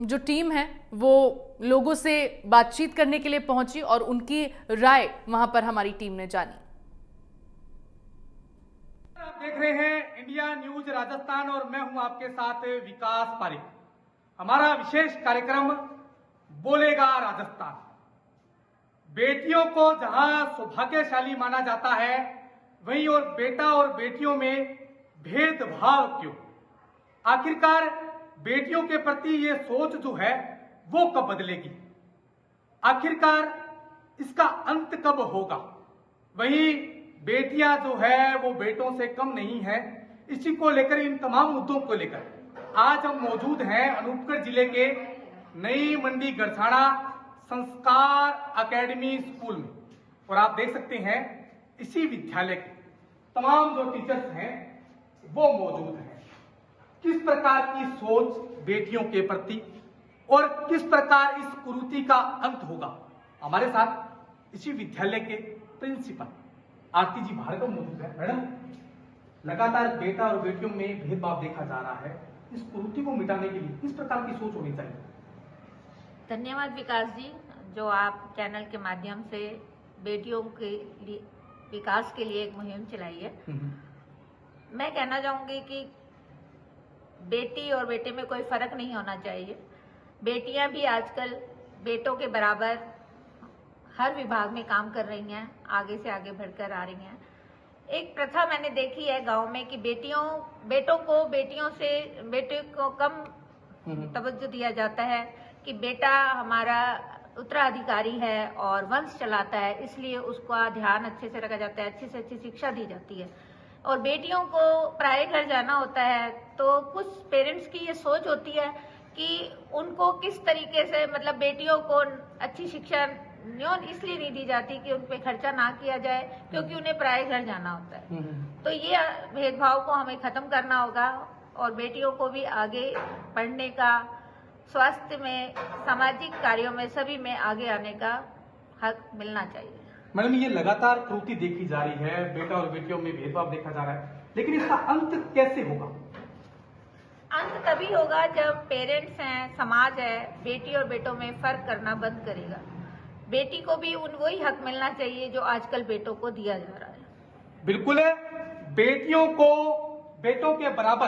जो टीम है वो लोगों से बातचीत करने के लिए पहुंची और उनकी राय वहां पर हमारी टीम ने जानी। आप देख रहे हैं इंडिया न्यूज राजस्थान और मैं हूं आपके साथ विकास पारिक। हमारा विशेष कार्यक्रम बोलेगा राजस्थान। बेटियों को जहां सौभाग्यशाली माना जाता है, वहीं और बेटा और बेटियों में भेदभाव क्यों? आखिरकार बेटियों के प्रति ये सोच जो है वो कब बदलेगी? आखिरकार इसका अंत कब होगा? वहीं बेटियां जो है वो बेटों से कम नहीं है। इसी को लेकर, इन तमाम मुद्दों को लेकर आज हम मौजूद हैं अनूपगढ़ जिले के नई मंडी गरसाना संस्कार अकेडमी स्कूल में। और आप देख सकते हैं इसी विद्यालय के तमाम जो टीचर्स हैं वो मौजूद हैं। किस प्रकार की सोच बेटियों के प्रति और किस प्रकार इस कुरीति का अंत होगा? हमारे साथ इसी विद्यालय के प्रिंसिपल आरती जी भार्गव मौजूद है। मैडम, लगातार बेटा और बेटियों में भेदभाव देखा जा रहा है, इस कुरीति को मिटाने के लिए किस प्रकार की सोच होनी चाहिए? धन्यवाद विकास जी, जो आप चैनल के माध्यम से बेटियों के लिए विकास के लिए एक मुहिम चलाई है। मैं कहना चाहूंगी कि बेटी और बेटे में कोई फर्क नहीं होना चाहिए। बेटियां भी आजकल बेटों के बराबर हर विभाग में काम कर रही हैं, आगे से आगे बढ़कर आ रही हैं। एक प्रथा मैंने देखी है गांव में कि बेटों को बेटे को कम तवज्जो दिया जाता है कि बेटा हमारा उत्तराधिकारी है और वंश चलाता है, इसलिए उसका ध्यान अच्छे से रखा जाता है, अच्छी से अच्छी शिक्षा दी जाती है। और बेटियों को पराए घर जाना होता है तो कुछ पेरेंट्स की ये सोच होती है कि उनको किस तरीके से, मतलब बेटियों को अच्छी शिक्षा इसलिए नहीं दी जाती कि उन पे खर्चा ना किया जाए, क्योंकि उन्हें पराए घर जाना होता है। तो ये भेदभाव को हमें खत्म करना होगा और बेटियों को भी आगे पढ़ने का, स्वास्थ्य में, सामाजिक कार्यों में, सभी में आगे आने का हक मिलना चाहिए। मैडम, ये लगातार त्रुटि देखी जा रही है, बेटा और बेटियों में भेदभाव देखा जा रहा है, लेकिन इसका अंत कैसे होगा? अंत तभी होगा जब पेरेंट्स हैं, समाज है, बेटी और बेटों में फर्क करना बंद करेगा। बेटी को भी वही हक मिलना चाहिए जो आजकल बेटों को दिया जा रहा है। बिल्कुल है, बेटियों को बेटों के बराबर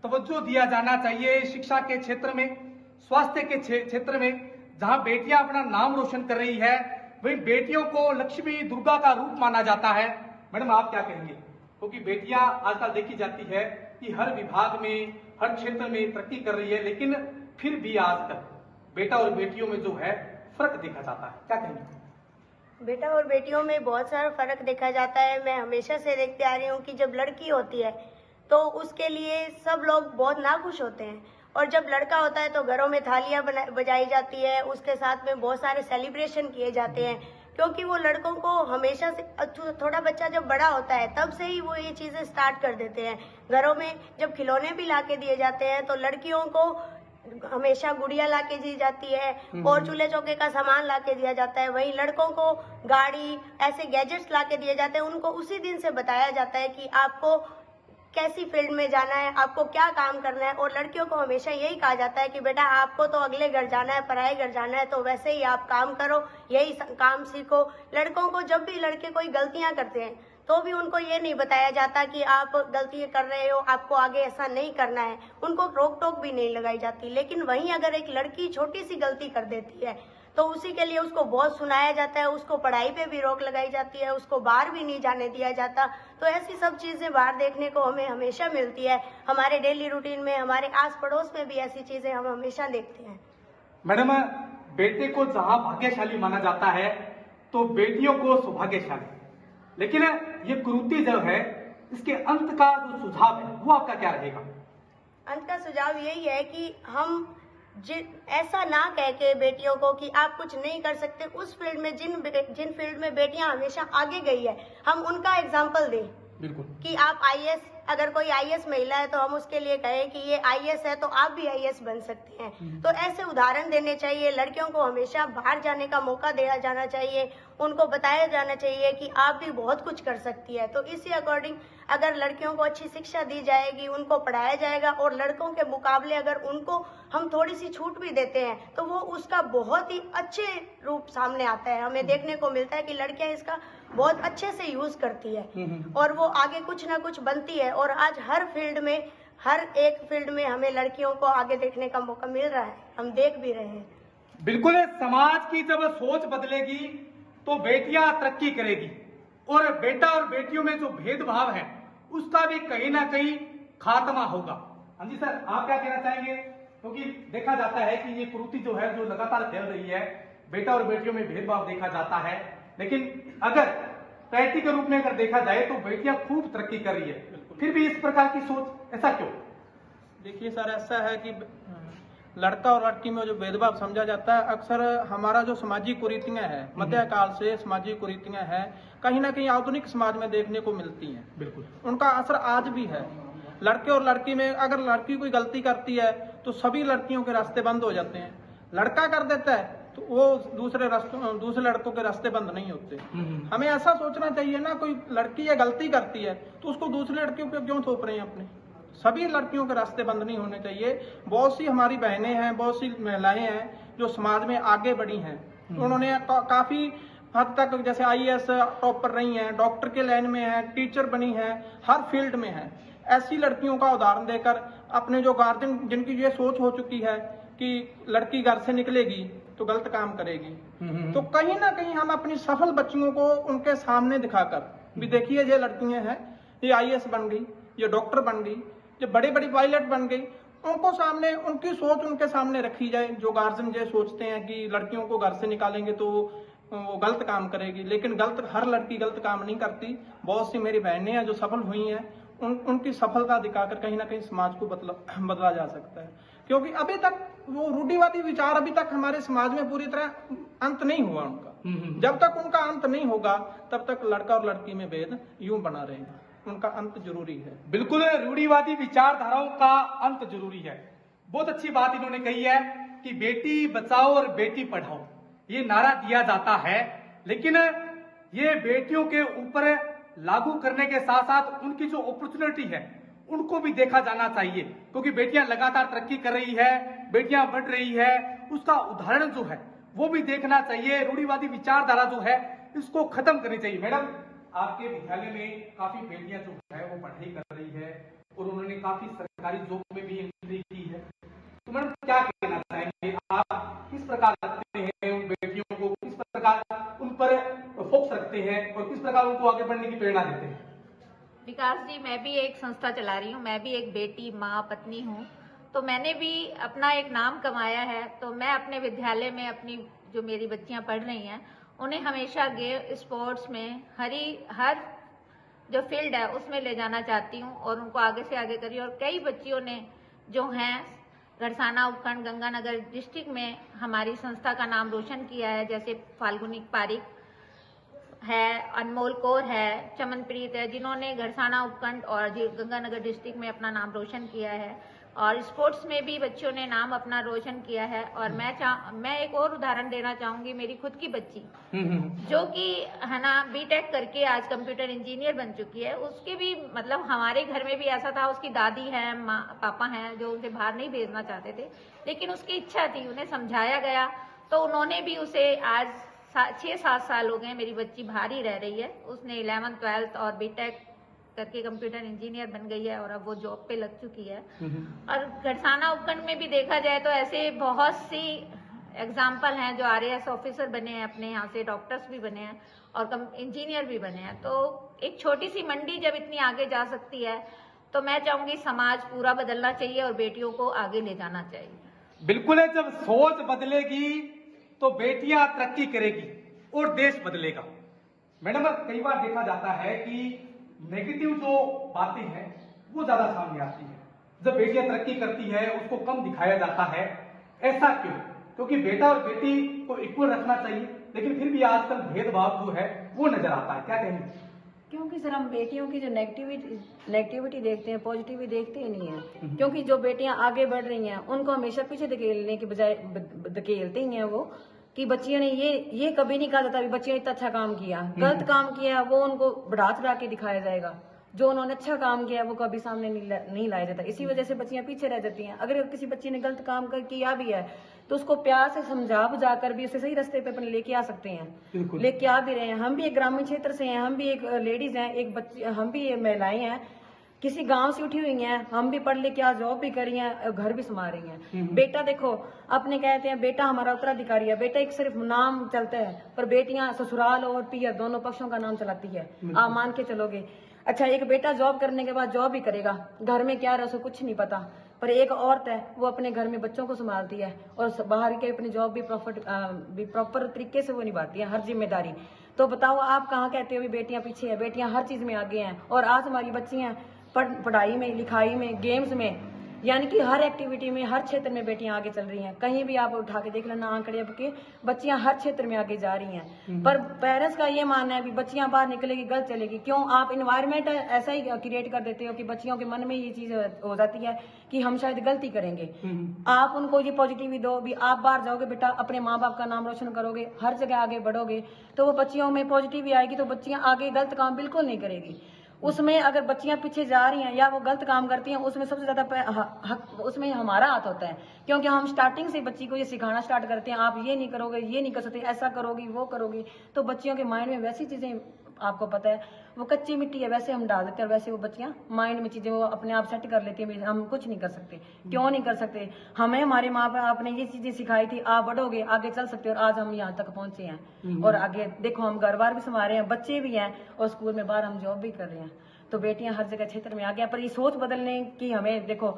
तवज्जो दिया जाना चाहिए। शिक्षा के क्षेत्र में, स्वास्थ्य के क्षेत्र में जहां बेटियां अपना नाम रोशन कर रही है, वहीं बेटियों को लक्ष्मी दुर्गा का रूप माना जाता है। मैडम, आप क्या कहेंगे? क्योंकि बेटियां आजकल देखी जाती है कि हर विभाग में, हर क्षेत्र में तरक्की कर रही है, लेकिन फिर भी आज तक बेटा और बेटियों में जो है फर्क देखा जाता है, क्या कहेंगे? बेटा और बेटियों में बहुत सारा फर्क देखा जाता है। मैं हमेशा से देखते आ रही हूँ कि जब लड़की होती है तो उसके लिए सब लोग बहुत नाखुश होते हैं, और जब लड़का होता है तो घरों में थालियां बजाई जाती है, उसके साथ में बहुत सारे सेलिब्रेशन किए जाते हैं, क्योंकि वो लड़कों को हमेशा से, थोड़ा बच्चा जब बड़ा होता है तब से ही वो ये चीजें स्टार्ट कर देते हैं। घरों में जब खिलौने भी लाके दिए जाते हैं तो लड़कियों को हमेशा गुड़िया लाके दी जाती है और चूल्हे चौके का सामान लाके दिया जाता है। वहीं लड़कों को गाड़ी, ऐसे गैजेट्स लाके दिए जाते हैं। उनको उसी दिन से बताया जाता है कि आपको कैसी फील्ड में जाना है, आपको क्या काम करना है। और लड़कियों को हमेशा यही कहा जाता है कि बेटा आपको तो अगले घर जाना है, पराए घर जाना है, तो वैसे ही आप काम करो, यही काम सीखो। लड़कों को जब भी लड़के कोई गलतियां करते हैं तो भी उनको ये नहीं बताया जाता कि आप गलती कर रहे हो, आपको आगे ऐसा नहीं करना है। उनको रोक टोक भी नहीं लगाई जाती। लेकिन वहीं अगर एक लड़की छोटी सी गलती कर देती है तो उसी के लिए उसको बहुत सुनाया जाता है, उसको पढ़ाई पे भी रोक लगाई जाती है, उसको बाहर भी नहीं जाने दिया जाता। तो ऐसी सब चीजें बाहर देखने को हमें हमेशा मिलती है। हमारे डेली रूटीन में, हमारे आस पड़ोस में भी ऐसी चीजें हम हमेशा देखते हैं। मैडम, बेटे को जहां भाग्यशाली माना जाता है तो बेटियों को सौभाग्यशाली, लेकिन ये कुरीति जो है, इसके अंत का जो सुझाव है वो आपका क्या रहेगा? अंत का सुझाव यही है कि हम ऐसा ना कह के बेटियों को कि आप कुछ नहीं कर सकते। उस फील्ड में जिन फील्ड में बेटियां हमेशा आगे गई है, हम उनका एग्जाम्पल दें। बिल्कुल, कि आप आईएएस, अगर कोई आईएएस महिला है तो हम उसके लिए कहें कि ये आईएएस है तो आप भी आईएएस बन सकते हैं। तो ऐसे उदाहरण देने चाहिए। लड़कियों को हमेशा बाहर जाने का मौका दिया जाना चाहिए, उनको बताया जाना चाहिए कि आप भी बहुत कुछ कर सकती है। तो इसी अकॉर्डिंग अगर लड़कियों को अच्छी शिक्षा दी जाएगी, उनको पढ़ाया जाएगा और लड़कों के मुकाबले अगर उनको हम थोड़ी सी छूट भी देते हैं तो वो उसका बहुत ही अच्छे रूप सामने आता है। हमें देखने को मिलता है कि लड़कियां इसका बहुत अच्छे से यूज करती है और वो आगे कुछ ना कुछ बनती है। और आज हर एक फील्ड में हमें लड़कियों को आगे देखने का मौका मिल रहा है, हम देख भी रहे हैं। बिल्कुल, समाज की जब सोच बदलेगी तो बेटियां तरक्की करेगी और बेटा और बेटियों में जो भेदभाव है उसका भी कहीं ना कहीं खात्मा होगा। हाँ जी सर, आप क्या कहना चाहेंगे? क्योंकि देखा जाता है कि ये कुरीति जो है जो लगातार फैल रही है, बेटा और बेटियों में भेदभाव देखा जाता है, लेकिन अगर पैरिटी के रूप में अगर देखा जाए तो बेटियां खूब तरक्की कर रही है, फिर भी इस प्रकार की सोच, ऐसा क्यों? देखिए सर, ऐसा है कि लड़का और लड़की में जो भेदभाव समझा जाता है, अक्सर हमारा जो सामाजिक कुरीतियां हैं, मध्यकाल से सामाजिक कुरीतियां हैं, कहीं ना कहीं आधुनिक समाज में देखने को मिलती हैं। बिल्कुल, उनका असर आज भी है। लड़के और लड़की में अगर लड़की कोई गलती करती है तो सभी लड़कियों के रास्ते बंद हो जाते हैं। लड़का कर देता है तो वो दूसरे लड़कों के रास्ते बंद नहीं होते। हमें ऐसा सोचना चाहिए ना, कोई लड़की या गलती करती है तो उसको दूसरी लड़कियों पे क्यों थोप रहे हैं अपने? सभी लड़कियों के रास्ते बंद नहीं होने चाहिए। बहुत सी हमारी बहनें हैं, बहुत सी महिलाएं हैं जो समाज में आगे बढ़ी हैं। उन्होंने काफी हद तक, जैसे IAS टॉपर रही हैं, डॉक्टर के लाइन में है, टीचर बनी है, हर फील्ड में है। ऐसी लड़कियों का उदाहरण देकर अपने जो गार्जियन जिनकी ये सोच हो चुकी है कि लड़की घर से निकलेगी तो गलत काम करेगी, तो कहीं ना कहीं हम अपनी सफल बच्चियों को उनके सामने दिखाकर भी, देखिए ये लड़कियां हैं, ये IAS बन गई, ये डॉक्टर बन गई, ये बड़े बड़ी पायलट बन गई, उनको सामने, उनकी सोच उनके सामने रखी जाए। जो गार्जियन ये सोचते हैं कि लड़कियों को घर से निकालेंगे तो वो गलत काम करेगी, लेकिन हर लड़की गलत काम नहीं करती। बहुत सी मेरी बहनें हैं जो सफल हुई हैं, उनकी सफलता दिखाकर कहीं ना कहीं समाज को बदला जा सकता है। क्योंकि अभी तक वो रूढ़िवादी विचार अभी तक हमारे समाज में पूरी तरह अंत नहीं हुआ उनका। जब तक उनका अंत नहीं होगा तब तक लड़का और लड़की में भेद यूं बना रहेगा। उनका अंत जरूरी है। बिल्कुल, रूढ़िवादी विचारधाराओं का अंत जरूरी है। बहुत अच्छी बात इन्होंने कही है कि बेटी बचाओ और बेटी पढ़ाओ, ये नारा दिया जाता है, लेकिन ये बेटियों के ऊपर लागू करने के साथ साथ उनकी जो अपॉर्चुनिटी है उनको भी देखा जाना चाहिए, क्योंकि बेटियां लगातार तरक्की कर रही है, बेटियां बढ़ रही है, उसका उदाहरण जो है वो भी देखना चाहिए। रूढ़िवादी विचारधारा जो है इसको खत्म करनी चाहिए। मैडम, आपके विद्यालय में काफी बेटियां जो है वो पढ़ाई कर रही है और उन्होंने काफी सरकारी जॉब में भी एंट्री की है, तो मैडम क्या कहना चाहेंगे? आप किस प्रकार रखते हैं उन बेटियों को, किस प्रकार उन पर फोकस रखते हैं और किस प्रकार उनको आगे बढ़ने की प्रेरणा देते हैं? विकास जी, मैं भी एक संस्था चला रही हूँ, मैं भी एक बेटी, माँ, पत्नी हूँ, तो मैंने भी अपना एक नाम कमाया है। तो मैं अपने विद्यालय में अपनी जो मेरी बच्चियाँ पढ़ रही हैं उन्हें हमेशा गेम, स्पोर्ट्स में, हर जो फील्ड है उसमें ले जाना चाहती हूँ और उनको आगे से आगे करी। और कई बच्चियों ने जो हैं घरसाना उपखंड गंगानगर डिस्ट्रिक्ट में हमारी संस्था का नाम रोशन किया है, जैसे फाल्गुनी पारिक है, अनमोल कौर है, चमनप्रीत है, जिन्होंने घरसाना उपखंड और गंगानगर डिस्ट्रिक्ट में अपना नाम रोशन किया है। और स्पोर्ट्स में भी बच्चों ने नाम अपना रोशन किया है। और मैं एक और उदाहरण देना चाहूंगी, मेरी खुद की बच्ची जो कि है ना बीटेक करके आज कंप्यूटर इंजीनियर बन चुकी है। उसके भी मतलब हमारे घर में भी ऐसा था, उसकी दादी है, माँ पापा हैं जो उसे बाहर नहीं भेजना चाहते थे, लेकिन उसकी इच्छा थी, उन्हें समझाया गया तो उन्होंने भी उसे आज 6-7 साल हो गए, मेरी बच्ची बाहर ही रह रही है। उसने 11th 12th और बीटेक करके कंप्यूटर इंजीनियर बन गई है और अब वो जॉब पे लग चुकी है। और घरसाना उपखंड में भी देखा जाए तो ऐसे बहुत सी एग्जाम्पल हैं जो RAS ऑफिसर बने हैं, अपने यहाँ से डॉक्टर्स भी बने हैं और इंजीनियर भी बने हैं। तो एक छोटी सी मंडी जब इतनी आगे जा सकती है तो मैं चाहूंगी समाज पूरा बदलना चाहिए और बेटियों को आगे ले जाना चाहिए। बिल्कुल है, जब सोच बदलेगी तो बेटियां तरक्की करेगी और देश बदलेगा। मैडम, कई बार देखा जाता है कि नेगेटिव जो बातें हैं वो ज्यादा सामने आती है। जब बेटियां तरक्की करती है उसको कम दिखाया जाता है, ऐसा क्यों? क्योंकि बेटा और बेटी को इक्वल रखना चाहिए, लेकिन फिर भी आजकल भेदभाव जो है वो नजर आता है, क्या कहेंगे? क्योंकि सर हम बेटियों की जो नेगेटिविटी देखते हैं, पॉजिटिविटी देखते ही नहीं है। क्योंकि जो बेटियां आगे बढ़ रही हैं उनको हमेशा पीछे धकेलने की बजाय धकेलते ही हैं वो, कि बच्चियों ने ये कभी नहीं कहा जाता बच्चियों ने इतना अच्छा काम किया, गलत काम किया वो उनको बढ़ा चढ़ा के दिखाया जाएगा। जो उन्होंने अच्छा काम किया है वो कभी सामने नहीं लाया जाता। इसी वजह से बच्चियां पीछे रह जाती हैं। अगर किसी बच्ची ने गलत काम किया भी है तो उसको प्यार से समझा बुझा कर भी उसे सही रास्ते पे अपने लेके आ सकते हैं, लेके आ भी रहे हैं। हम भी एक ग्रामीण क्षेत्र से हैं, हम भी एक लेडीज हैं, एक बच्ची, हम भी महिलाएं हैं, किसी गांव से उठी हुई हैं, हम भी पढ़ लिख के आज जॉब भी कर रही हैं, घर भी संभाल रही हैं। बेटा देखो, अपने कहते हैं बेटा हमारा उत्तराधिकारी है, बेटा एक सिर्फ नाम चलता है, पर बेटियां ससुराल और पियर दोनों पक्षों का नाम चलाती है। आप मान के चलोगे। अच्छा, एक बेटा जॉब करने के बाद जॉब भी करेगा, घर में क्या रहा उसको कुछ नहीं पता, पर एक औरत है वो अपने घर में बच्चों को संभालती है और बाहर के अपनी जॉब भी प्रॉपर तरीके से वो निभाती है, हर जिम्मेदारी। तो बताओ आप कहाँ कहते हो भी बेटियां पीछे है? बेटियां हर चीज में आगे हैं। और आज हमारी बच्चियां पढ़ाई में, लिखाई में, गेम्स में, यानी कि हर एक्टिविटी में, हर क्षेत्र में बेटियां आगे चल रही हैं। कहीं भी आप उठा के देख लेना आंकड़े अब के, बच्चियां हर क्षेत्र में आगे जा रही हैं। पर पेरेंट्स का ये मानना है कि बच्चियां बाहर निकलेगी गलत चलेगी। क्यों? आप इन्वायरमेंट ऐसा ही क्रिएट कर देते हो कि बच्चियों के मन में ये चीज हो जाती है कि हम शायद गलती करेंगे। आप उनको ये पॉजिटिविटी दो भी, आप बाहर जाओगे बेटा, अपने माँ बाप का नाम रोशन करोगे, हर जगह आगे बढ़ोगे, तो वो बच्चियों में पॉजिटिव आएगी, तो बच्चियां आगे गलत काम बिल्कुल नहीं करेगी। उसमें अगर बच्चियां पीछे जा रही हैं या वो गलत काम करती हैं, उसमें सबसे ज्यादा उसमें हमारा हाथ होता है, क्योंकि हम स्टार्टिंग से बच्ची को ये सिखाना स्टार्ट करते हैं, आप ये नहीं करोगे, ये नहीं कर सकते, ऐसा करोगी, वो करोगी, तो बच्चियों के माइंड में वैसी चीजें, आपको पता है वो कच्ची मिट्टी है, वैसे हम डाल देते हैं, वैसे वो बच्चियां माइंड में चीजें वो अपने आप सेट कर लेती हैं। हम कुछ नहीं कर सकते। क्यों नहीं कर सकते? हमें हमारे माँ बाप ने ये चीजें सिखाई थी, आप बढ़ोगे आगे चल सकते हो, और आज हम यहाँ तक पहुंचे हैं। और आगे देखो, हम घर बार भी संभाल रहे हैं, बच्चे भी हैं, और स्कूल में बाहर हम जॉब भी कर रहे हैं। तो बेटियां हर जगह क्षेत्र में आ गया। पर ये सोच बदलने की हमें, देखो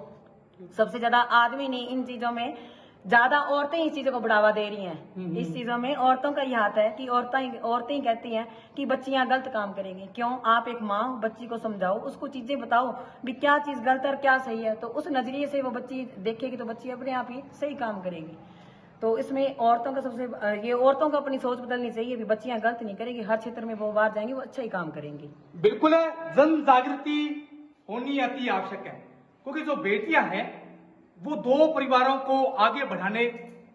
सबसे ज्यादा आदमी नहीं, इन चीजों में ज्यादा औरतें इस चीजों को बढ़ावा दे रही हैं। इस चीजों में औरतों का ही हाथ है कि औरतें ही कहती हैं कि बच्चियां गलत काम करेंगी। क्यों? आप एक माँ बच्ची को समझाओ, उसको चीजें बताओ भी क्या चीज गलत और क्या सही है, तो उस नजरिए से वो बच्ची देखेगी तो बच्ची अपने आप ही सही काम करेगी। तो इसमें औरतों का ये औरतों को अपनी सोच बदलनी चाहिए भी, बच्चियां गलत नहीं करेगी, हर क्षेत्र में वो बाहर जाएंगी, वो अच्छा ही काम करेंगी। बिल्कुल है, जन जागृति होनी अति आवश्यक है, क्योंकि जो बेटियां हैं वो दो परिवारों को आगे बढ़ाने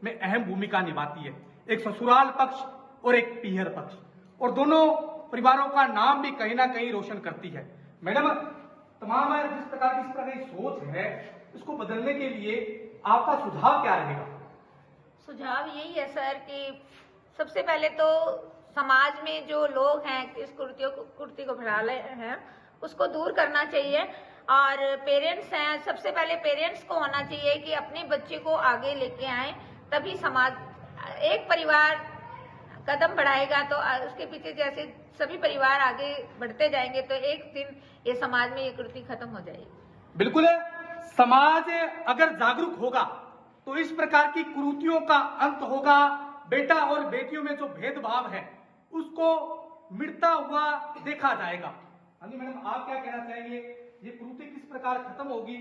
में अहम भूमिका निभाती है, एक ससुराल पक्ष और एक पीहर पक्ष, और दोनों परिवारों का नाम भी कहीं ना कहीं रोशन करती है। मैडम, तमाम जिस प्रकार की सोच है, इसको बदलने के लिए आपका सुझाव क्या रहेगा? सुझाव यही है सर कि सबसे पहले तो समाज में जो लोग हैं इस कुर्ती को बढ़ा रहे हैं उसको दूर करना चाहिए, और पेरेंट्स हैं, सबसे पहले पेरेंट्स को होना चाहिए कि अपने बच्चे को आगे लेके आए, तभी समाज, एक परिवार कदम बढ़ाएगा तो उसके पीछे जैसे सभी परिवार आगे बढ़ते जाएंगे तो एक दिन ये समाज में ये कुर्ती खत्म हो जाएगी। बिल्कुल है, समाज अगर जागरूक होगा तो इस प्रकार की कुरीतियों का अंत होगा। बेटा और बेटियों में जो भेदभाव है उसको मिटता हुआ देखा जाएगा। हाँ जी मैडम, आप क्या कहना चाहेंगे? ये कुरीति किस प्रकार खत्म होगी?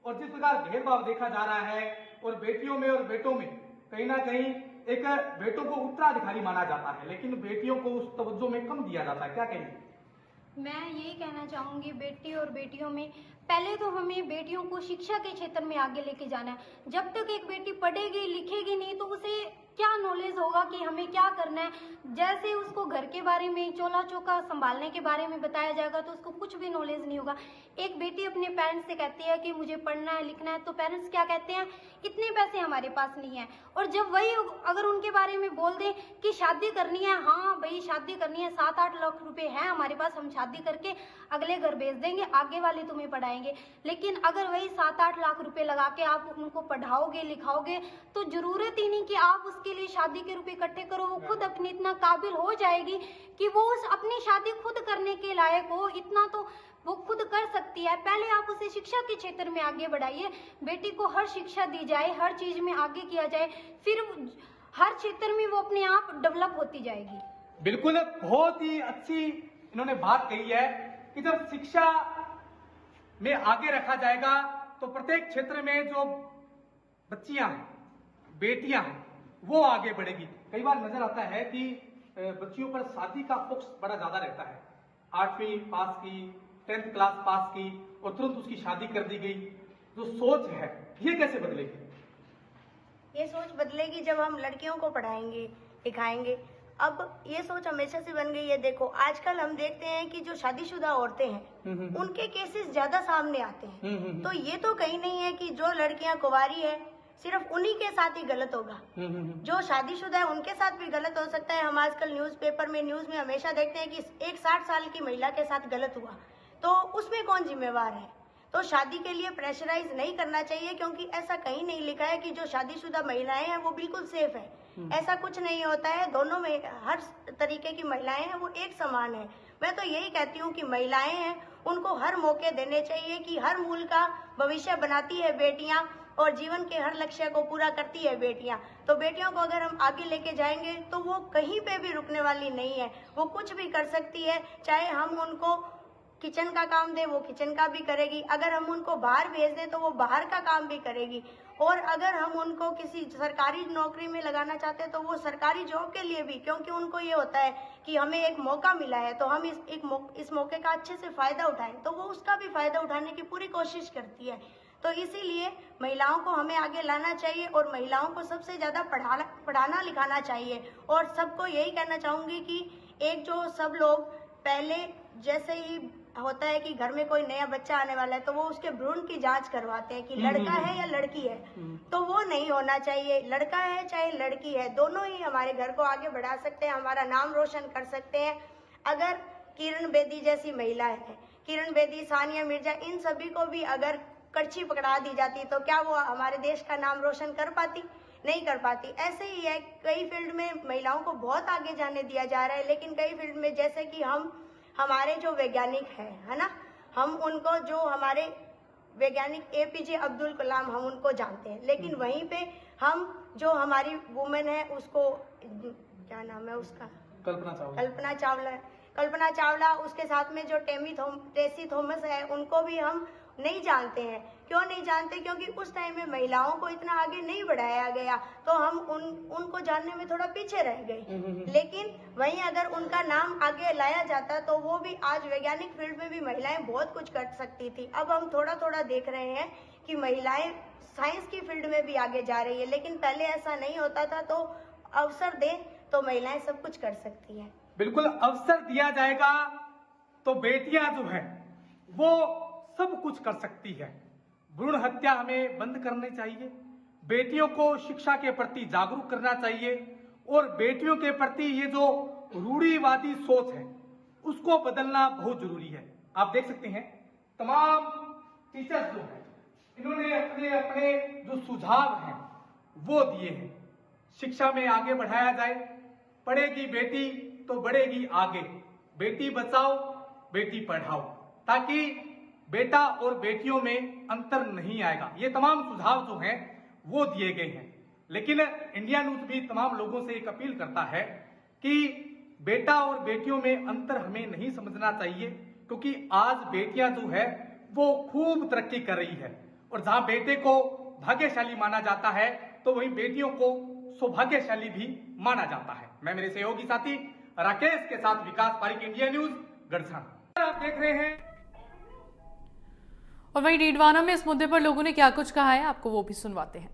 और जिस प्रकार भेदभाव देखा जा रहा है और बेटियों में और बेटों में कहीं ना कहीं एक बेटों को उत्तराधिकारी माना जाता है, लेकिन बेटियों को उस तवज्जो में कम दिया जाता है, क्या कहेंगे? मैं यही कहना चाहूँगी, बेटी और बेटियों में पहले तो हमें बेटियों को शिक्षा के क्षेत्र में आगे लेके जाना है। जब तक एक बेटी पढ़ेगी लिखेगी नहीं तो उसे क्या नॉलेज होगा कि हमें क्या करना है। जैसे उसको घर के बारे में, चोला चौका संभालने के बारे में बताया जाएगा तो उसको कुछ भी नॉलेज नहीं होगा। एक बेटी अपने पेरेंट्स से कहती है कि मुझे पढ़ना है लिखना है, तो पेरेंट्स क्या कहते हैं, इतने पैसे हमारे पास नहीं है। और जब वही अगर उनके बारे में बोल दें कि शादी करनी है, हाँ भाई शादी करनी है, 7-8 लाख रुपए हैं हमारे पास, हम शादी करके अगले घर भेज देंगे, आगे वाले तुम्हें पढ़ाएंगे। लेकिन अगर वही 7-8 लाख रुपए लगा के आप उनको पढ़ाओगे लिखाओगे तो जरूरत ही नहीं कि आप उसके लिए शादी के रुपए इकट्ठे करो। वो खुद अपनी इतना काबिल हो जाएगी कि वो उस अपनी शादी खुद करने के लायक हो, इतना तो वो खुद कर सकती है। पहले आप उसे शिक्षा के क्षेत्र में आगे बढ़ाइए, बेटी को हर शिक्षा दी जाए, हर चीज में आगे किया जाए, फिर हर क्षेत्र में वो अपने आप डेवलप होती जाएगी। बिल्कुल, बहुत ही अच्छी इन्होंने बात कही है कि जब शिक्षा में आगे रखा जाएगा तो प्रत्येक क्षेत्र में जो बच्चियां हैं, बेटियां हैं, वो आगे बढ़ेगी। कई बार नजर आता है कि बच्चियों पर शादी का फोकस बड़ा ज्यादा रहता है। 8वीं पास की, 10th क्लास पास की और तुरंत उसकी शादी कर दी गई। जो सोच है ये कैसे बदलेगी? ये सोच बदलेगी जब हम लड़कियों को पढ़ाएंगे लिखाएंगे। अब ये सोच हमेशा से बन गई है। देखो आजकल हम देखते हैं कि जो शादीशुदा औरतें हैं उनके केसेस ज्यादा सामने आते हैं। तो ये तो कहीं नहीं है कि जो लड़कियां कुंवारी है सिर्फ उन्हीं के साथ ही गलत होगा, जो शादीशुदा है उनके साथ भी गलत हो सकता है। हम आजकल न्यूज में हमेशा देखते हैं कि एक 60 साल की महिला के साथ गलत हुआ, तो उसमें कौन जिम्मेवार है? तो शादी के लिए प्रेशराइज नहीं करना चाहिए, क्योंकि ऐसा कहीं नहीं लिखा है कि जो शादीशुदा महिलाएं हैं वो बिल्कुल सेफ है। ऐसा कुछ नहीं होता है। दोनों में हर तरीके की महिलाएं हैं वो एक समान है। मैं तो यही कहती हूँ कि महिलाएं हैं उनको हर मौके देने चाहिए कि हर मूल का भविष्य बनाती है बेटियां, और जीवन के हर लक्ष्य को पूरा करती है बेटियां। तो बेटियों को अगर हम आगे लेके जाएंगे तो वो कहीं पे भी रुकने वाली नहीं है, वो कुछ भी कर सकती है। चाहे हम उनको किचन का काम दे वो किचन का भी करेगी, अगर हम उनको बाहर भेज दें तो वो बाहर का काम भी करेगी, और अगर हम उनको किसी सरकारी नौकरी में लगाना चाहते हैं तो वो सरकारी जॉब के लिए भी, क्योंकि उनको ये होता है कि हमें एक मौका मिला है तो हम इस मौके का अच्छे से फायदा उठाएं, तो वो उसका भी फायदा उठाने की पूरी कोशिश करती है। तो इसीलिए महिलाओं को हमें आगे लाना चाहिए और महिलाओं को सबसे ज्यादा पढ़ाना लिखाना चाहिए। और सबको यही कहना चाहूंगी कि एक जो सब लोग पहले जैसे ही होता है कि घर में कोई नया बच्चा आने वाला है तो वो उसके भ्रूण की जांच करवाते हैं कि लड़का है या लड़की है, तो वो नहीं होना चाहिए। लड़का है चाहे लड़की है, दोनों ही हमारे घर को आगे बढ़ा सकते हैं, हमारा नाम रोशन कर सकते हैं। अगर किरण बेदी जैसी महिला है, किरण बेदी, सानिया मिर्जा, इन सभी को भी अगर कड़छी पकड़ा दी जाती तो क्या वो हमारे देश का नाम रोशन कर पाती? नहीं कर पाती। ऐसे ही है, कई फील्ड में महिलाओं को बहुत आगे जाने दिया जा रहा है, लेकिन कई फील्ड में जैसे कि हमारे जो वैज्ञानिक है ना, हम उनको, जो हमारे वैज्ञानिक एपीजे अब्दुल कलाम, हम उनको जानते हैं, लेकिन वहीं पे हम जो हमारी वुमेन है उसको, क्या नाम है उसका, कल्पना चावला, उसके साथ में जो टेसी थॉमस है, उनको भी हम नहीं जानते हैं। क्यों नहीं जानते? क्योंकि उस टाइम में महिलाओं को इतना आगे नहीं बढ़ाया गया, तो हम उनको जानने में थोड़ा पीछे रह गए। लेकिन वहीं अगर उनका नाम आगे लाया जाता तो वो भी आज वैज्ञानिक फील्ड में भी महिलाएं बहुत कुछ कर सकती थी। अब हम थोड़ा थोड़ा देख रहे हैं कि महिलाएं साइंस की फील्ड में भी आगे जा रही है, लेकिन पहले ऐसा नहीं होता था। तो अवसर दे तो महिलाएं सब कुछ कर सकती हैं। बिल्कुल, अवसर दिया जाएगा तो बेटियां जो है वो सब कुछ कर सकती है। भ्रूण हत्या हमें बंद करनी चाहिए, बेटियों को शिक्षा के प्रति जागरूक करना चाहिए, और बेटियों के प्रति ये जो रूढ़िवादी सोच है उसको बदलना बहुत जरूरी है। आप देख सकते हैं तमाम टीचर्स जो हैं इन्होंने अपने अपने जो सुझाव हैं वो दिए हैं। शिक्षा में आगे बढ़ाया जाए, पढ़ेगी बेटी तो बढ़ेगी आगे, बेटी बचाओ बेटी पढ़ाओ, ताकि बेटा और बेटियों में अंतर नहीं आएगा। ये तमाम सुझाव जो हैं वो दिए गए हैं। लेकिन इंडिया न्यूज भी तमाम लोगों से एक अपील करता है कि बेटा और बेटियों में अंतर हमें नहीं समझना चाहिए, क्योंकि आज बेटियां जो है वो खूब तरक्की कर रही है, और जहां बेटे को भाग्यशाली माना जाता है तो वहीं बेटियों को सौभाग्यशाली भी माना जाता है। मैं मेरे सहयोगी साथी राकेश के साथ विकास पारिक, इंडिया न्यूज, गढ़सना। आप देख रहे हैं। और वहीं डीडवाना में इस मुद्दे पर लोगों ने क्या कुछ कहा है, आपको वो भी सुनवाते हैं।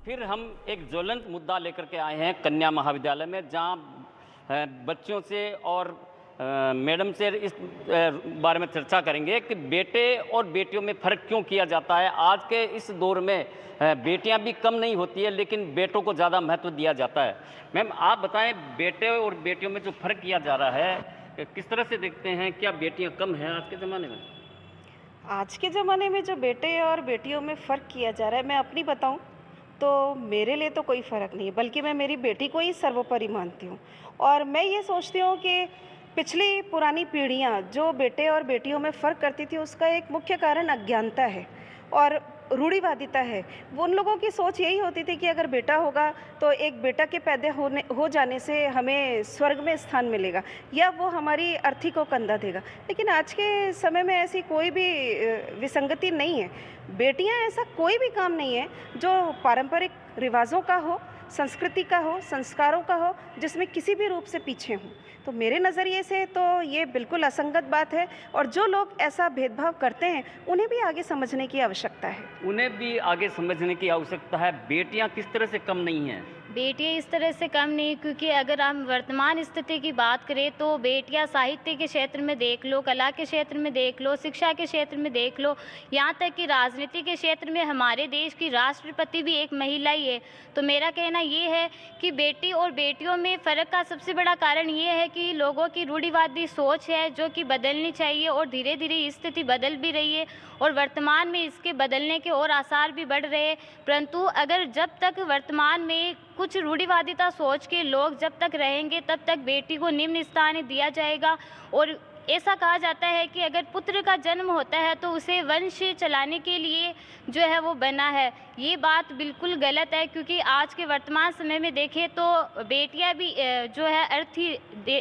फिर हम एक ज्वलंत मुद्दा लेकर के आए हैं कन्या महाविद्यालय में, जहां बच्चों से और मैडम से इस बारे में चर्चा करेंगे कि बेटे और बेटियों में फ़र्क क्यों किया जाता है। आज के इस दौर में बेटियां भी कम नहीं होती है, लेकिन बेटों को ज़्यादा महत्व दिया जाता है। मैम, आप बताएं, बेटे और बेटियों में जो फ़र्क किया जा रहा है किस तरह से देखते हैं? क्या बेटियां कम हैं आज के ज़माने में? आज के ज़माने में जो बेटे और बेटियों में फ़र्क किया जा रहा है, मैं अपनी बताऊं तो मेरे लिए तो कोई फ़र्क नहीं है, बल्कि मैं मेरी बेटी को ही सर्वोपरि मानती हूं। और मैं ये सोचती हूं कि पिछली पुरानी पीढ़ियां जो बेटे और बेटियों में फ़र्क करती थी, उसका एक मुख्य कारण अज्ञानता है और रूढ़िवादिता है। वो उन लोगों की सोच यही होती थी कि अगर बेटा होगा तो एक बेटा के पैदा हो जाने से हमें स्वर्ग में स्थान मिलेगा, या वो हमारी अर्थी को कंधा देगा। लेकिन आज के समय में ऐसी कोई भी विसंगति नहीं है। बेटियां ऐसा कोई भी काम नहीं है जो पारंपरिक रिवाजों का हो, संस्कृति का हो, संस्कारों का हो, जिसमें किसी भी रूप से पीछे हों। तो मेरे नज़रिए से तो ये बिल्कुल असंगत बात है, और जो लोग ऐसा भेदभाव करते हैं उन्हें भी आगे समझने की आवश्यकता है। उन्हें भी आगे समझने की आवश्यकता है। बेटियां किस तरह से कम नहीं हैं? बेटियां इस तरह से कम नहीं, क्योंकि अगर हम वर्तमान स्थिति की बात करें तो बेटियां साहित्य के क्षेत्र में देख लो, कला के क्षेत्र में देख लो, शिक्षा के क्षेत्र में देख लो, यहाँ तक कि राजनीति के क्षेत्र में हमारे देश की राष्ट्रपति भी एक महिला ही है। तो मेरा कहना ये है कि बेटी और बेटियों में फ़र्क का सबसे बड़ा कारण ये है कि लोगों की रूढ़िवादी सोच है जो कि बदलनी चाहिए, और धीरे धीरे ये स्थिति बदल भी रही है और वर्तमान में इसके बदलने के और आसार भी बढ़ रहे हैं। परंतु अगर जब तक वर्तमान में कुछ रूढ़िवादिता सोच के लोग जब तक रहेंगे तब तक बेटी को निम्न स्थान दिया जाएगा। और ऐसा कहा जाता है कि अगर पुत्र का जन्म होता है तो उसे वंश चलाने के लिए जो है वो बना है। ये बात बिल्कुल गलत है, क्योंकि आज के वर्तमान समय में देखें तो बेटियां भी जो है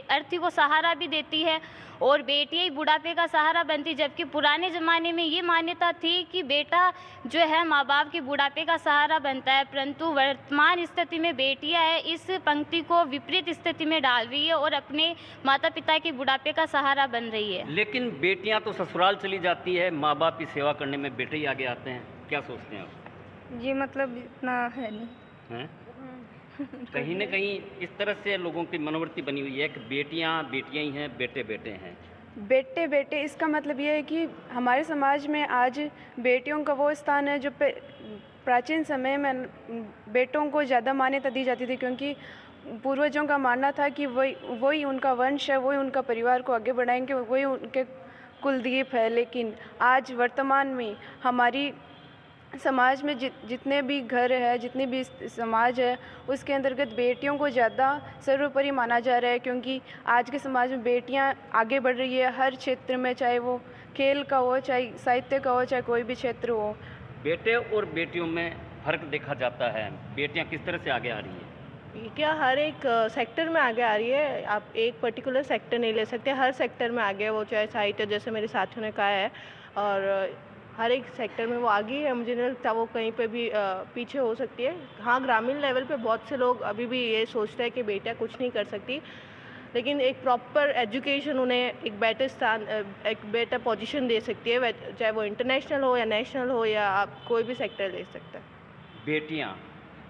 अर्थी को सहारा भी देती है और बेटियां ही बुढ़ापे का सहारा बनती, जबकि पुराने ज़माने में ये मान्यता थी कि बेटा जो है माँ बाप के बुढ़ापे का सहारा बनता है। परंतु वर्तमान स्थिति में बेटियां है इस पंक्ति को विपरीत स्थिति में डाल रही है और अपने माता पिता के बुढ़ापे का सहारा बन रही है। लेकिन बेटियां तो ससुराल चली जाती है, माँ बाप की सेवा करने में बेटे ही आगे आते हैं, क्या सोचते हैं आप? ये मतलब इतना है नहीं हैं? कहीं न कहीं इस तरह से लोगों की मनोवृत्ति बनी हुई है कि बेटियां बेटियां ही हैं, बेटे बेटे हैं। बेटे बेटे इसका मतलब ये है कि हमारे समाज में आज बेटियों का वो स्थान है जो प्राचीन समय में बेटों को ज़्यादा मान्यता दी जाती थी, क्योंकि पूर्वजों का मानना था कि वही उनका वंश है, वही उनका परिवार को आगे बढ़ाएंगे, वही उनके कुलदीप है। लेकिन आज वर्तमान में हमारी समाज में जितने भी घर है, जितनी भी समाज है, उसके अंतर्गत बेटियों को ज़्यादा सर्वोपरि माना जा रहा है, क्योंकि आज के समाज में बेटियां आगे बढ़ रही है हर क्षेत्र में, चाहे वो खेल का हो, चाहे साहित्य का हो, चाहे कोई भी क्षेत्र हो। बेटे और बेटियों में फ़र्क देखा जाता है, बेटियां किस तरह से आगे आ रही है? क्या हर एक सेक्टर में आगे आ रही है? आप एक पर्टिकुलर सेक्टर नहीं ले सकते, हर सेक्टर में आगे है वो, चाहे साहित्य जैसे मेरे साथियों ने कहा है, और हर एक सेक्टर में वो आगे है। मुझे नहीं लगता वो कहीं पे भी पीछे हो सकती है। हाँ, ग्रामीण लेवल पे बहुत से लोग अभी भी ये सोचते हैं कि बेटियां कुछ नहीं कर सकती, लेकिन एक प्रॉपर एजुकेशन उन्हें एक बेटर स्थान, एक बेटर पोजीशन दे सकती है, चाहे वो इंटरनेशनल हो या नेशनल हो, या आप कोई भी सेक्टर ले सकते हैं। बेटियां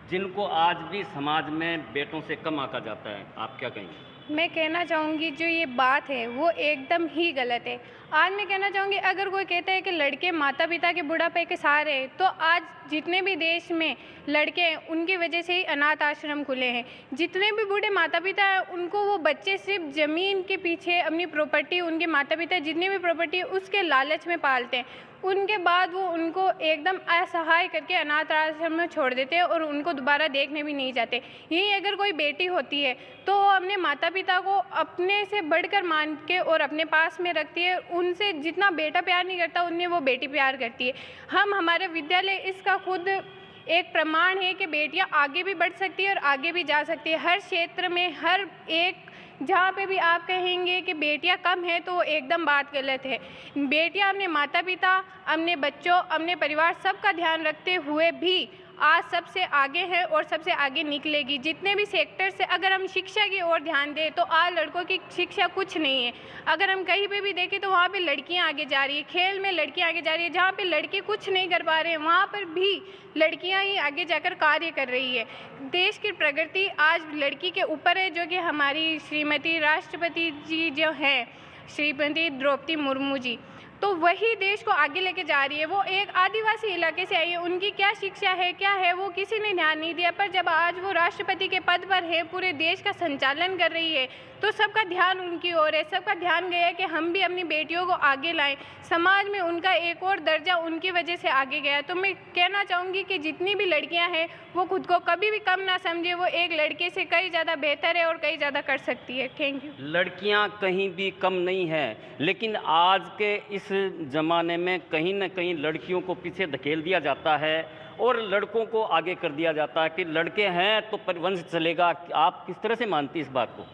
जिनको आज भी समाज में बेटों से कम आंका जाता है, आप क्या कहेंगे? मैं कहना चाहूँगी जो ये बात है वो एकदम ही गलत है। आज मैं कहना चाहूँगी अगर कोई कहता है कि लड़के माता पिता के बुढ़ापे के सहारे हैं, तो आज जितने भी देश में लड़के हैं उनकी वजह से ही अनाथ आश्रम खुले हैं। जितने भी बूढ़े माता पिता हैं उनको वो बच्चे सिर्फ ज़मीन के पीछे अपनी प्रॉपर्टी, उनके माता पिता जितनी भी प्रॉपर्टी है उसके लालच में पालते हैं। उनके बाद वो उनको एकदम असहाय करके अनाथ आश्रम में छोड़ देते हैं और उनको दोबारा देखने भी नहीं जाते। यही अगर कोई बेटी होती है तो वो अपने माता पिता को अपने से बढ़कर मान के और अपने पास में रखती है। उनसे जितना बेटा प्यार नहीं करता उन्हें वो बेटी प्यार करती है। हमारे विद्यालय इसका खुद एक प्रमाण है कि बेटियां आगे भी बढ़ सकती है और आगे भी जा सकती है। हर क्षेत्र में, हर एक जहाँ पे भी आप कहेंगे कि बेटियां कम है तो एकदम बात गलत है। बेटियां अपने माता पिता, अपने बच्चों, अपने परिवार सबका ध्यान रखते हुए भी आज सबसे आगे है और सबसे आगे निकलेगी। जितने भी सेक्टर से अगर हम शिक्षा की ओर ध्यान दें तो आज लड़कों की शिक्षा कुछ नहीं है। अगर हम कहीं पे भी देखें तो वहाँ पे लड़कियाँ आगे जा रही है, खेल में लड़कियाँ आगे जा रही है। जहाँ पे लड़के कुछ नहीं कर पा रहे हैं वहाँ पर भी लड़कियाँ ही आगे जाकर कार्य कर रही है। देश की प्रगति आज लड़की के ऊपर है, जो कि हमारी श्रीमती राष्ट्रपति जी जो हैं, श्रीमती द्रौपदी मुर्मू जी, तो वही देश को आगे लेके जा रही है। वो एक आदिवासी इलाके से आई है, उनकी क्या शिक्षा है, क्या है, वो किसी ने ध्यान नहीं दिया। पर जब आज वो राष्ट्रपति के पद पर है, पूरे देश का संचालन कर रही है, तो सबका ध्यान उनकी ओर है। सबका ध्यान गया है कि हम भी अपनी बेटियों को आगे लाएं। समाज में उनका एक और दर्जा उनकी वजह से आगे गया। तो मैं कहना चाहूँगी कि जितनी भी लड़कियाँ हैं वो खुद को कभी भी कम ना समझे। वो एक लड़के से कई ज़्यादा बेहतर है और कई ज़्यादा कर सकती है। Thank you. लड़कियां कहीं भी कम नहीं हैं, लेकिन आज के इस ज़माने में कहीं न कहीं लड़कियों को पीछे धकेल दिया जाता है और लड़कों को आगे कर दिया जाता है कि लड़के हैं तो परिवंश चलेगा। आप किस तरह से मानती इस बात को?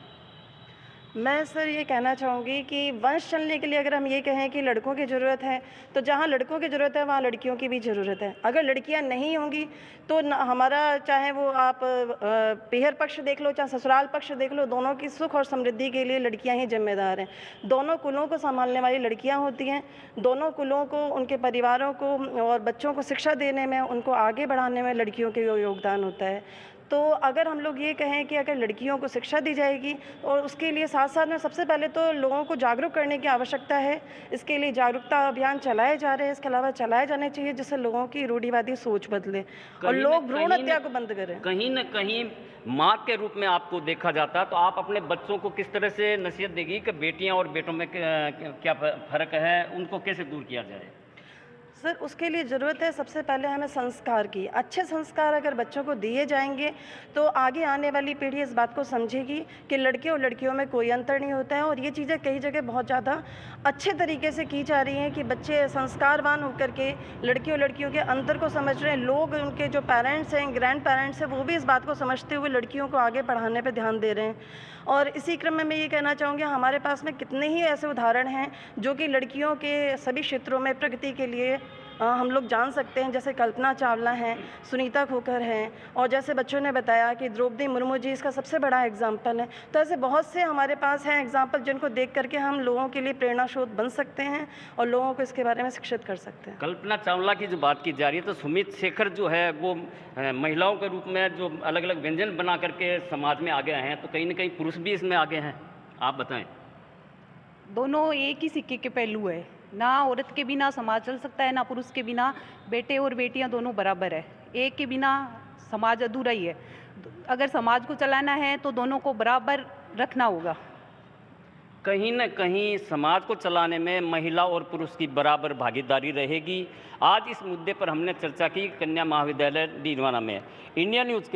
मैं सर ये कहना चाहूँगी कि वंश चलने के लिए अगर हम ये कहें कि लड़कों की ज़रूरत है, तो जहाँ लड़कों की ज़रूरत है वहाँ लड़कियों की भी ज़रूरत है। अगर लड़कियाँ नहीं होंगी तो हमारा, चाहे वो आप पीहर पक्ष देख लो, चाहे ससुराल पक्ष देख लो, दोनों की सुख और समृद्धि के लिए लड़कियाँ ही जिम्मेदार हैं। दोनों कुलों को संभालने वाली लड़कियाँ होती हैं। दोनों कुलों को, उनके परिवारों को और बच्चों को शिक्षा देने में, उनको आगे बढ़ाने में लड़कियों के योगदान होता है। तो अगर हम लोग ये कहें कि अगर लड़कियों को शिक्षा दी जाएगी और उसके लिए साथ साथ में सबसे पहले तो लोगों को जागरूक करने की आवश्यकता है। इसके लिए जागरूकता अभियान चलाए जा रहे हैं, इसके अलावा चलाए जाने चाहिए जिससे लोगों की रूढ़िवादी सोच बदले और लोग भ्रूण हत्या को बंद करें। कहीं न कहीं माँ के रूप में आपको देखा जाता है, तो आप अपने बच्चों को किस तरह से नसीहत देगी कि बेटियां और बेटों में क्या फ़र्क है, उनको कैसे दूर किया जाए? सर, उसके लिए ज़रूरत है सबसे पहले हमें संस्कार की। अच्छे संस्कार अगर बच्चों को दिए जाएंगे तो आगे आने वाली पीढ़ी इस बात को समझेगी कि लड़के और लड़कियों में कोई अंतर नहीं होता है। और ये चीज़ें कई जगह बहुत ज़्यादा अच्छे तरीके से की जा रही हैं कि बच्चे संस्कारवान होकर के लड़के और लड़कियों के अंतर को समझ रहे हैं। लोग, उनके जो पेरेंट्स हैं, ग्रैंड पेरेंट्स हैं, वो भी इस बात को समझते हुए लड़कियों को आगे पढ़ाने पर ध्यान दे रहे हैं। और इसी क्रम में मैं ये कहना चाहूँगी, हमारे पास में कितने ही ऐसे उदाहरण हैं जो कि लड़कियों के सभी क्षेत्रों में प्रगति के लिए हम लोग जान सकते हैं। जैसे कल्पना चावला हैं, सुनीता खोखर हैं, और जैसे बच्चों ने बताया कि द्रौपदी मुर्मू जी इसका सबसे बड़ा एग्जाम्पल है। तो ऐसे बहुत से हमारे पास हैं एग्जाम्पल जिनको देख करके हम लोगों के लिए प्रेरणा स्रोत बन सकते हैं और लोगों को इसके बारे में शिक्षित कर सकते हैं। कल्पना चावला की जो बात की जा रही है, तो सुमित शेखर जो है वो महिलाओं के रूप में जो अलग अलग व्यंजन बना करके समाज में आगे हैं, तो कहीं ना कहीं पुरुष भी इसमें आगे हैं। आप बताएं। दोनों एक ही सिक्के के पहलू है। ना औरत के बिना समाज चल सकता है, ना पुरुष के बिना। बेटे और बेटियां दोनों बराबर है, एक के बिना समाज अधूरा ही है। अगर समाज को चलाना है तो दोनों को बराबर रखना होगा। कहीं न कहीं समाज को चलाने में महिला और पुरुष की बराबर भागीदारी रहेगी। आज इस मुद्दे पर हमने चर्चा की कन्या महाविद्यालय डीडवाना में। इंडिया न्यूज़ के